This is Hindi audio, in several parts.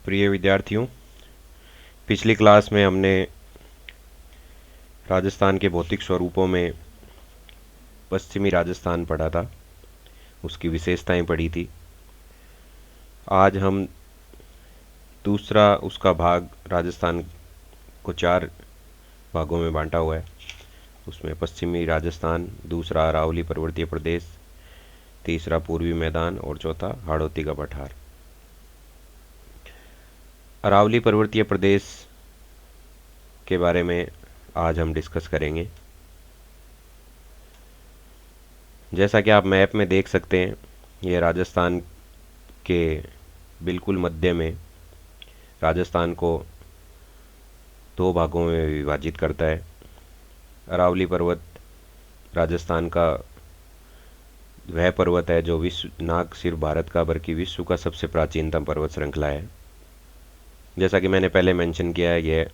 प्रिय विद्यार्थियों, पिछली क्लास में हमने राजस्थान के भौतिक स्वरूपों में पश्चिमी राजस्थान पढ़ा था, उसकी विशेषताएं पढ़ी थी। आज हम दूसरा उसका भाग, राजस्थान को 4 भागों में बांटा हुआ है। उसमें पश्चिमी राजस्थान, दूसरा अरावली पर्वतीय प्रदेश, तीसरा पूर्वी मैदान और चौथा हाड़ौती का पठार। अरावली पर्वतीय प्रदेश के बारे में आज हम डिस्कस करेंगे। जैसा कि आप मैप में देख सकते हैं, यह राजस्थान के बिल्कुल मध्य में राजस्थान को 2 भागों में विभाजित करता है। अरावली पर्वत राजस्थान का वह पर्वत है जो विश्व ना सिर्फ भारत का बल्कि विश्व का सबसे प्राचीनतम पर्वत श्रृंखला है। जैसा कि मैंने पहले मेंशन किया है, यह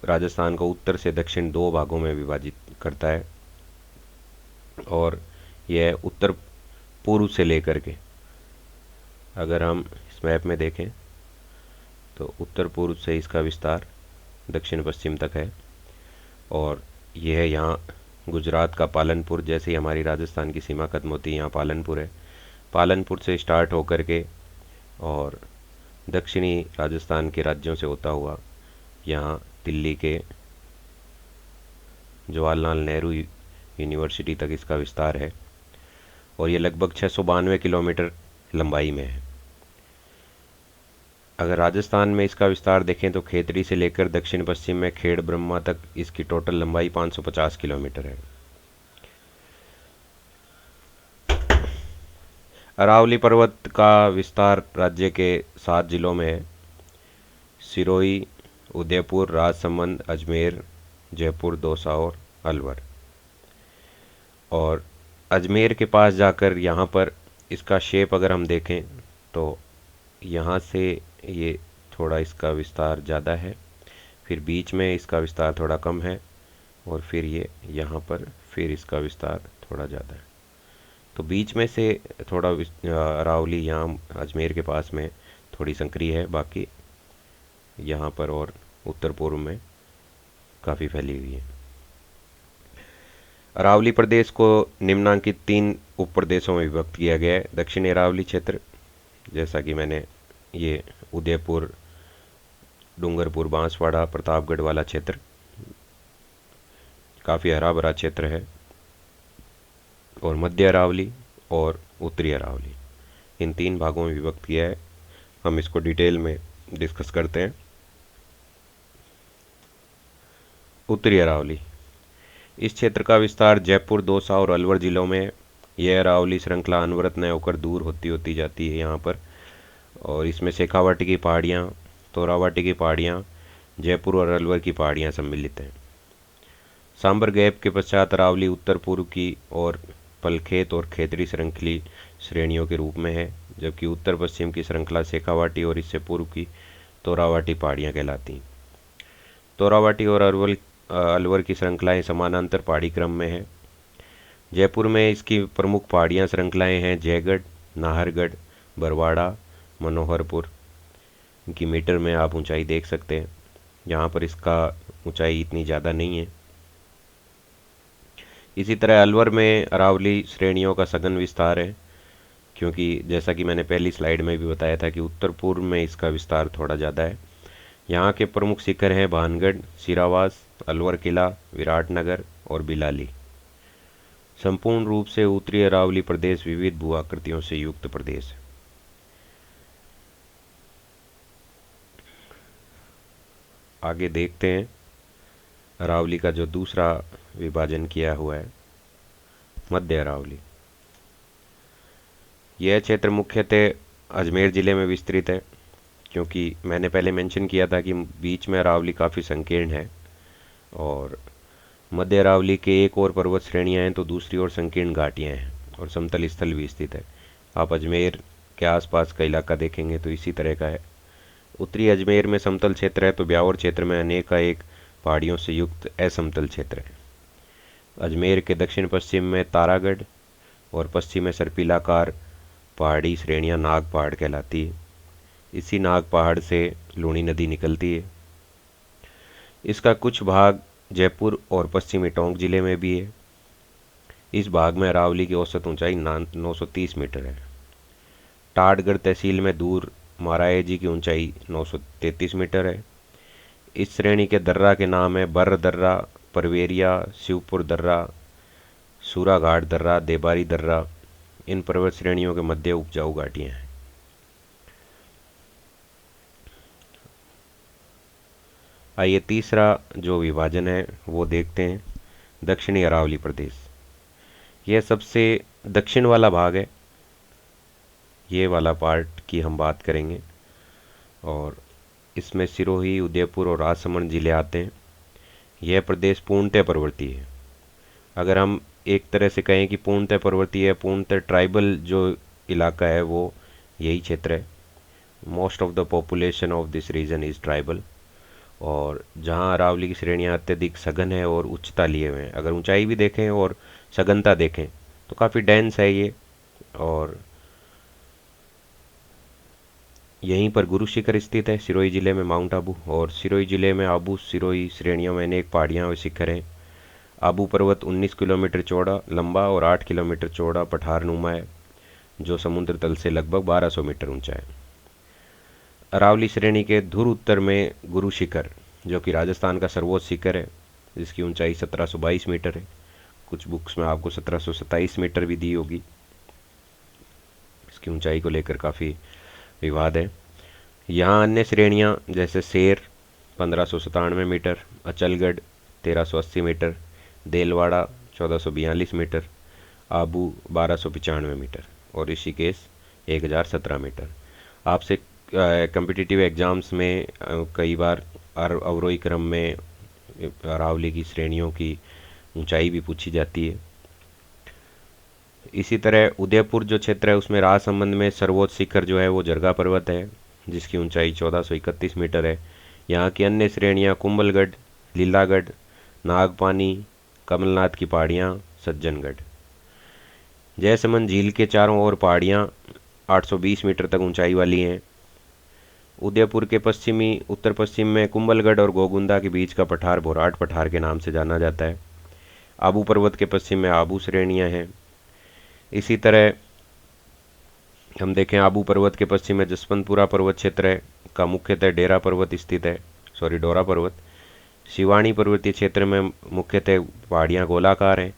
राजस्थान को उत्तर से दक्षिण 2 भागों में विभाजित करता है और यह उत्तर पूर्व से लेकर के, अगर हम इस मैप में देखें तो उत्तर पूर्व से इसका विस्तार दक्षिण पश्चिम तक है। और यह यहाँ गुजरात का पालनपुर, जैसे ही हमारी राजस्थान की सीमा खत्म होती है, यहाँ पालनपुर है। पालनपुर से स्टार्ट होकर के और दक्षिणी राजस्थान के राज्यों से होता हुआ यहाँ दिल्ली के जवाहरलाल नेहरू यूनिवर्सिटी तक इसका विस्तार है और ये लगभग 692 किलोमीटर लंबाई में है। अगर राजस्थान में इसका विस्तार देखें तो खेतड़ी से लेकर दक्षिण पश्चिम में खेड़ ब्रह्मा तक इसकी टोटल लंबाई 550 किलोमीटर है। अरावली पर्वत का विस्तार राज्य के 7 जिलों में है: सिरोही, उदयपुर, राजसमंद, अजमेर, जयपुर, दौसा और अलवर। और अजमेर के पास जाकर यहाँ पर इसका शेप अगर हम देखें तो यहाँ से ये थोड़ा इसका विस्तार ज़्यादा है, फिर बीच में इसका विस्तार थोड़ा कम है और फिर ये यहाँ पर फिर इसका विस्तार थोड़ा ज़्यादा है। तो बीच में से थोड़ा अरावली यहाँ अजमेर के पास में थोड़ी संकरी है, बाकी यहाँ पर और उत्तर पूर्व में काफ़ी फैली हुई है। अरावली प्रदेश को निम्नांकित 3 उप प्रदेशों में विभक्त किया गया है। दक्षिणी अरावली क्षेत्र, जैसा कि मैंने ये उदयपुर, डूंगरपुर, बांसवाड़ा, प्रतापगढ़ वाला क्षेत्र काफ़ी हरा भरा क्षेत्र है। और मध्य अरावली और उत्तरी अरावली, इन 3 भागों में विभक्त किया है। हम इसको डिटेल में डिस्कस करते हैं। उत्तरी अरावली, इस क्षेत्र का विस्तार जयपुर, दौसा और अलवर जिलों में है। यह अरावली श्रृंखला अनवरत न होकर दूर होती होती जाती है यहाँ पर, और इसमें शेखावाटी की पहाड़ियाँ, तोरावाटी की पहाड़ियाँ, जयपुर और अलवर की पहाड़ियाँ सम्मिलित हैं। सांबर गैप के पश्चात अरावली उत्तर पूर्व की और पलखेत और खेतड़ी श्रृंखली श्रेणियों के रूप में है, जबकि उत्तर पश्चिम की श्रृंखला शेखावाटी और इससे पूर्व की तोरावाटी पहाड़ियाँ कहलाती। तोरावाटी और अलवर की श्रृंखलाएं समानांतर पहाड़ी क्रम में है। जयपुर में इसकी प्रमुख पहाड़ियाँ श्रृंखलाएं हैं जयगढ़, नाहरगढ़, बरवाड़ा, मनोहरपुर। इनकी मीटर में आप ऊंचाई देख सकते हैं। यहाँ पर इसका ऊंचाई इतनी ज़्यादा नहीं है। इसी तरह अलवर में अरावली श्रेणियों का सघन विस्तार है, क्योंकि जैसा कि मैंने पहली स्लाइड में भी बताया था कि उत्तर पूर्व में इसका विस्तार थोड़ा ज़्यादा है। यहाँ के प्रमुख शिखर हैं भानगढ़, सिरावास, अलवर किला, विराटनगर और बिलाली। संपूर्ण रूप से उत्तरी अरावली प्रदेश विविध भू आकृतियों से युक्त प्रदेश है। आगे देखते हैं अरावली का जो दूसरा विभाजन किया हुआ है, मध्य अरावली। यह क्षेत्र मुख्यतः अजमेर ज़िले में विस्तृत है, क्योंकि मैंने पहले मेंशन किया था कि बीच में अरावली काफ़ी संकीर्ण है और मध्य अरावली के एक और पर्वत श्रेणियाँ हैं तो दूसरी ओर संकीर्ण घाटियाँ हैं और समतल स्थल भी स्थित है। आप अजमेर के आसपास का इलाका देखेंगे तो इसी तरह का है। उत्तरी अजमेर में समतल क्षेत्र है तो ब्यावर क्षेत्र में अनेकानेक पहाड़ियों से युक्त असमतल क्षेत्र है। अजमेर के दक्षिण पश्चिम में तारागढ़ और पश्चिम में सर्पिलाकार पहाड़ी श्रेणियाँ नाग पहाड़ कहलाती है। इसी नाग पहाड़ से लूणी नदी निकलती है। इसका कुछ भाग जयपुर और पश्चिमी टोंक जिले में भी है। इस भाग में अरावली की औसत ऊंचाई 930 मीटर है। टाटगढ़ तहसील में दूर महाराज की ऊंचाई 933 मीटर है। इस श्रेणी के दर्रा के नाम है बर्र दर्रा, परवेरिया, शिवपुर दर्रा, सूराघाट दर्रा, देबारी दर्रा। इन पर्वत श्रेणियों के मध्य उपजाऊ घाटियां हैं। आइए तीसरा जो विभाजन है वो देखते हैं। दक्षिणी अरावली प्रदेश, यह सबसे दक्षिण वाला भाग है। ये वाला पार्ट की हम बात करेंगे और इसमें सिरोही, उदयपुर और राजसमंद जिले आते हैं। यह प्रदेश पूर्णतः पर्वतीय है। अगर हम एक तरह से कहें कि पूर्णतः पर्वतीय है, पूर्णतः ट्राइबल जो इलाका है वो यही क्षेत्र है। Most of the population of this region is tribal. और जहाँ अरावली की श्रेणियाँ अत्यधिक सघन है और उच्चता लिए हुए हैं। अगर ऊंचाई भी देखें और सघनता देखें तो काफ़ी डेंस है ये। और यहीं पर गुरु शिखर स्थित है, सिरोही जिले में माउंट आबू। और सिरोही जिले में आबू सिरोही श्रेणियों में अनेक पहाड़ियाँ और शिखर हैं। आबू पर्वत 19 किलोमीटर चौड़ा लंबा और 8 किलोमीटर चौड़ा पठारनुमा है, जो समुद्र तल से लगभग 1200 मीटर ऊंचा है। अरावली श्रेणी के धुर उत्तर में गुरु शिखर, जो कि राजस्थान का सर्वोच्च शिखर है, जिसकी ऊंचाई 1722 मीटर है। कुछ बुक्स में आपको 1727 मीटर भी दी होगी। इसकी ऊंचाई को लेकर काफ़ी विवाद है। यहाँ अन्य श्रेणियाँ जैसे शेर 1597 metre, Achalgarh 1380 metre, Delwara 1442 metre, Abu 1295 metre और ऋषिकेश 1017 मीटर। आपसे कम्पिटिटिव एग्ज़ाम्स में कई बार अवरोही क्रम में अरावली की श्रेणियों की ऊंचाई भी पूछी जाती है। इसी तरह उदयपुर जो क्षेत्र है उसमें राजसमंद में सर्वोच्च शिखर जो है वो जरगा पर्वत है, जिसकी ऊंचाई 1431 मीटर है। यहाँ की अन्य श्रेणियाँ कुंभलगढ़, लीलागढ़, नागपानी, कमलनाथ की पहाड़ियाँ, सज्जनगढ़। जयसमंद झील के चारों ओर पहाड़ियाँ 820 मीटर तक ऊंचाई वाली हैं। उदयपुर के पश्चिमी उत्तर पश्चिम में कुंभलगढ़ और गोगुंदा के बीच का पठार भोराट पठार के नाम से जाना जाता है। आबू पर्वत के पश्चिम में आबू श्रेणियाँ हैं। इसी तरह हम देखें आबू पर्वत के पश्चिम में जसवंतपुरा पर्वत क्षेत्र है का मुख्यतः डेरा पर्वत स्थित है, डोरा पर्वत। शिवानी पर्वतीय क्षेत्र में मुख्यतः पहाड़ियाँ गोलाकार हैं।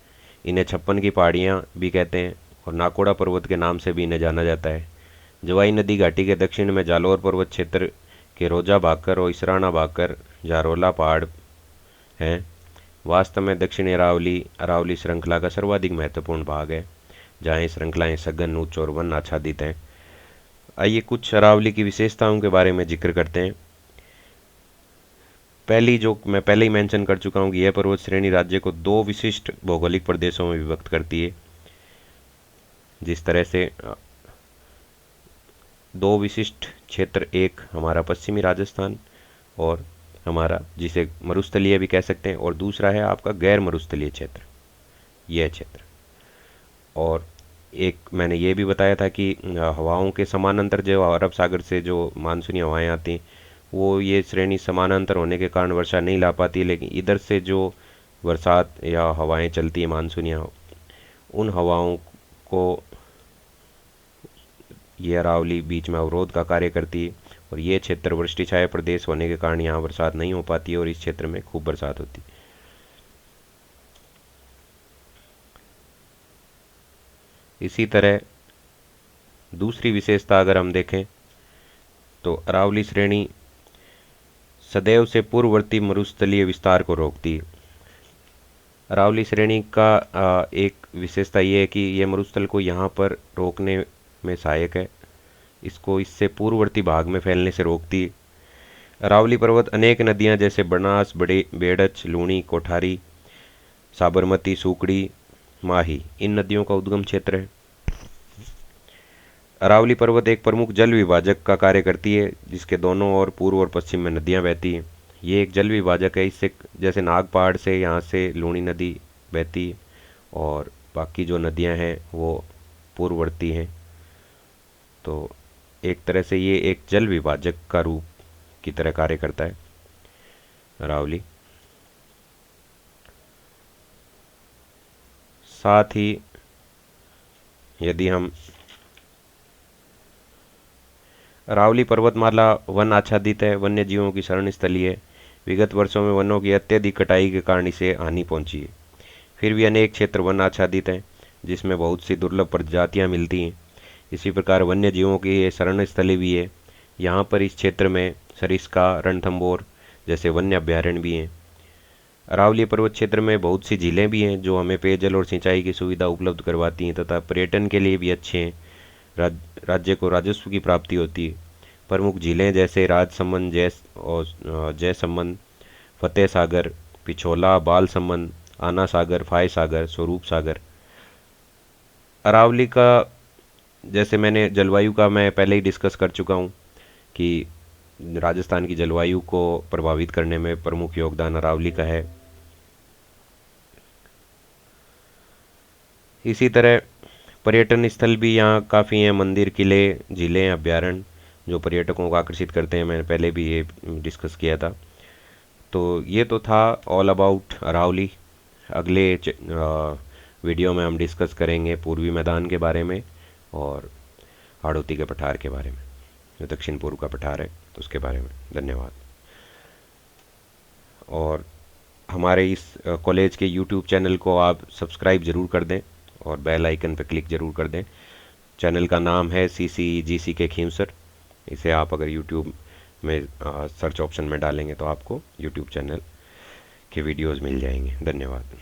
इन्हें 56 की पहाड़ियाँ भी कहते हैं और नाकोड़ा पर्वत के नाम से भी इन्हें जाना जाता है। जवाई नदी घाटी के दक्षिण में जालौर पर्वत क्षेत्र के रोजा भाकर और इसराना भाकर जारोला पहाड़ हैं। वास्तव में दक्षिणी अरावली श्रृंखला का सर्वाधिक महत्वपूर्ण भाग है, जहाँ ये श्रृंखलाएँ सघन, उच्च और वन आच्छादित हैं। आइए कुछ अरावली की विशेषताओं के बारे में जिक्र करते हैं। पहली जो मैं पहले ही मेंशन कर चुका हूँ कि यह पर्वत श्रेणी राज्य को 2 विशिष्ट भौगोलिक प्रदेशों में विभक्त करती है। जिस तरह से 2 विशिष्ट क्षेत्र, एक हमारा पश्चिमी राजस्थान और हमारा जिसे मरुस्थलीय भी कह सकते हैं, और दूसरा है आपका गैर मरुस्थलीय क्षेत्र, यह क्षेत्र। और एक मैंने ये भी बताया था कि हवाओं के समानांतर जो अरब सागर से जो मानसूनी हवाएं आती हैं वो ये श्रेणी समानांतर होने के कारण वर्षा नहीं ला पाती, लेकिन इधर से जो बरसात या हवाएं चलती हैं मानसूनी, उन हवाओं को ये अरावली बीच में अवरोध का कार्य करती है। और ये क्षेत्र वृष्टि छाया प्रदेश होने के कारण यहाँ बरसात नहीं हो पाती है और इस क्षेत्र में खूब बरसात होती है। इसी तरह दूसरी विशेषता अगर हम देखें तो अरावली श्रेणी सदैव से पूर्ववर्ती मरुस्थलीय विस्तार को रोकती है। अरावली श्रेणी का एक विशेषता ये है कि यह मरुस्थल को यहाँ पर रोकने में सहायक है, इसको इससे पूर्ववर्ती भाग में फैलने से रोकती है। अरावली पर्वत अनेक नदियाँ जैसे बनास, बेड़च, लूणी, कोठारी, साबरमती, सूकड़ी, माही, इन नदियों का उद्गम क्षेत्र है। अरावली पर्वत एक प्रमुख जल विभाजक का कार्य करती है, जिसके दोनों ओर पूर्व और पश्चिम में नदियाँ बहती हैं। ये एक जल विभाजक है। इससे जैसे नाग पहाड़ से यहाँ से लूणी नदी बहती है और बाकी जो नदियाँ हैं वो पूर्ववर्ती हैं। तो एक तरह से ये एक जल विभाजक का रूप की तरह कार्य करता है अरावली। साथ ही यदि हम अरावली पर्वतमाला वन आच्छादित है, वन्य जीवों की शरण स्थली है। विगत वर्षों में वनों की अत्यधिक कटाई के कारण इसे हानि पहुंची है। फिर भी अनेक क्षेत्र वन आच्छादित हैं, जिसमें बहुत सी दुर्लभ प्रजातियां मिलती हैं। इसी प्रकार वन्य जीवों की ये शरण स्थली भी है। यहाँ पर इस क्षेत्र में सरिस्का, रणथंभौर जैसे वन्य अभ्यारण्य भी हैं। अरावली पर्वत क्षेत्र में बहुत सी झीलें भी हैं, जो हमें पेयजल और सिंचाई की सुविधा उपलब्ध करवाती हैं तथा पर्यटन के लिए भी अच्छे हैं। राज्य को राजस्व की प्राप्ति होती है। प्रमुख झीलें जैसे राजसमंद, जयसमंद, फतेह सागर, पिछोला, बाल समंद, आना सागर, फाय सागर, स्वरूप सागर। अरावली का, जैसे मैंने जलवायु का मैं पहले ही डिस्कस कर चुका हूँ कि राजस्थान की जलवायु को प्रभावित करने में प्रमुख योगदान अरावली का है। इसी तरह पर्यटन स्थल भी यहाँ काफ़ी हैं, मंदिर, किले, झीलें, अभ्यारण्य जो पर्यटकों को आकर्षित करते हैं। मैंने पहले भी ये डिस्कस किया था। तो ये तो था ऑल अबाउट अरावली। अगले वीडियो में हम डिस्कस करेंगे पूर्वी मैदान के बारे में और हाड़ौती के पठार के बारे में, जो दक्षिण पूर्व का पठार है, तो उसके बारे में। धन्यवाद। और हमारे इस कॉलेज के यूट्यूब चैनल को आप सब्सक्राइब ज़रूर कर दें और बेल आइकन पर क्लिक ज़रूर कर दें। चैनल का नाम है CCGC के खींवसर। इसे आप अगर यूट्यूब में सर्च ऑप्शन में डालेंगे तो आपको यूट्यूब चैनल के वीडियोज़ मिल जाएंगे। धन्यवाद।